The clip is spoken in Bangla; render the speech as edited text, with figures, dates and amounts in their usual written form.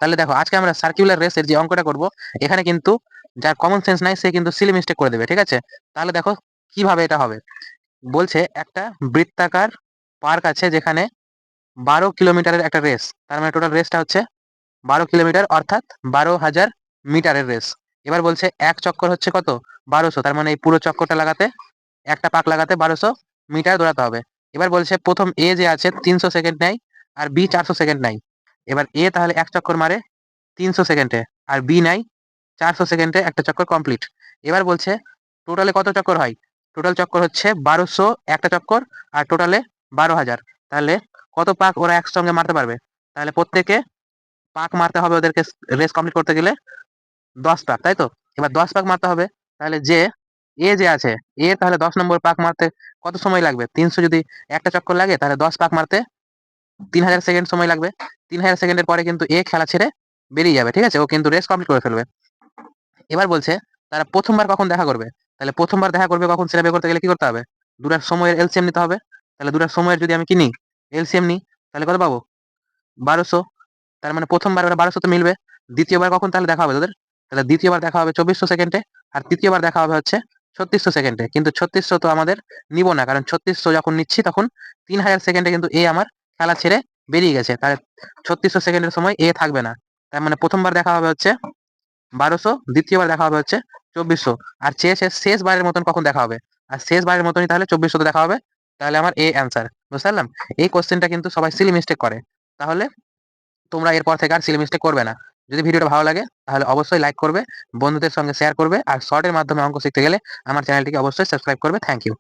তাহলে দেখো আজকে আমরা সার্কুলার রেসের যে অঙ্কটা করব, এখানে কিন্তু যার কমন সেন্স নাই সে কিন্তু সিলি মিস্টেক করে দেবে, ঠিক আছে? তাহলে দেখো কিভাবে এটা হবে। বলছে একটা বৃত্তাকার পার্ক আছে যেখানে 12 কিলোমিটারের একটা রেস, তার মানে টোটাল রেসটা হচ্ছে 12 কিলোমিটার, অর্থাৎ 12,000 মিটারের রেস। এবার বলছে এক চক্কর হচ্ছে কত, 1200, তার মানে এই পুরো চক্করটা লাগাতে, একটা পাক লাগাতে 1200 মিটার দৌড়াতে হবে। এবার বলছে প্রথম এ যে আছে 300 সেকেন্ড নেয়, আর বি 400 সেকেন্ড নেয়। এবার এ তাহলে এক চক্কর মারে 300 সেকেন্ডে, আর বি নাই 400 সেকেন্ডে, একটা চক্কর কমপ্লিট। এবার বলছে টোটালে কত চক্কর হয়, টোটাল চক্কর হচ্ছে 1200 একটা চক্কর, আর টোটালে 12,000। তাহলে কত পাক ওরা একসঙ্গে মারতে পারবে, তাহলে প্রত্যেকে পাক মারতে হবে ওদেরকে রেস কমপ্লিট করতে গেলে 10 পাক, তাই তো? এবার 10 পাক মারতে হবে, তাহলে যে এ যে আছে, এ তাহলে 10 নম্বর পাক মারতে কত সময় লাগবে, 300 যদি একটা চক্কর লাগে তাহলে 10 পাক মারতে 3,000 সেকেন্ড সময় লাগবে। 3,000 সেকেন্ডের পরে কিন্তু এ খেলা ছেড়ে বেরিয়ে যাবে, ঠিক আছে? ও কিন্তু রেস কমপ্লিট করে ফেলবে। এবার বলছে তারা প্রথমবার কখন দেখা করবে, তাহলে প্রথমবার দেখা করবে কখন সেটা বের করতে গেলে কি করতে হবে, দুটার সময়ের এলসিএম নিতে হবে। তাহলে দুটার সময়ের যদি আমি কিনি এলসিএম নিই, তাহলে কত পাবো, 1200। তার মানে প্রথমবার ওরা 1200 মিলবে। দ্বিতীয়বার কখন তাহলে দেখা হবে তোদের, তাহলে দ্বিতীয়বার দেখা হবে 2400 সেকেন্ডে, আর তৃতীয়বার দেখা হবে হচ্ছে 3600 সেকেন্ডে। কিন্তু 3600 তো আমাদের নিব না, কারণ 3600 যখন নিচ্ছি তখন 3,000 সেকেন্ডে কিন্তু এ আমার খেলা ছেড়ে বেরিয়ে গেছে, তাহলে 3600 সেকেন্ডের সময় এ থাকবে না। তার মানে প্রথমবার দেখা হবে হচ্ছে 1200, দ্বিতীয়বার দেখা হবে হচ্ছে 2400, আর শেষবারের মতন কখন দেখা হবে, আর শেষবারের মতনই তাহলে 2400 দেখা হবে। তাহলে আমার এ অ্যান্সার, বুঝতে পারলাম? এই কোশ্চেনটা কিন্তু সবাই সিলি মিস্টেক করে, তাহলে তোমরা এরপর থেকে আর সিলি মিস্টেক করবে না। যদি ভিডিওটা ভালো লাগে তাহলে অবশ্যই লাইক করবে, বন্ধুদের সঙ্গে শেয়ার করবে, আর শর্টের মাধ্যমে অঙ্ক শিখতে গেলে আমার চ্যানেলটিকে অবশ্যই সাবস্ক্রাইব করবে। Thank you.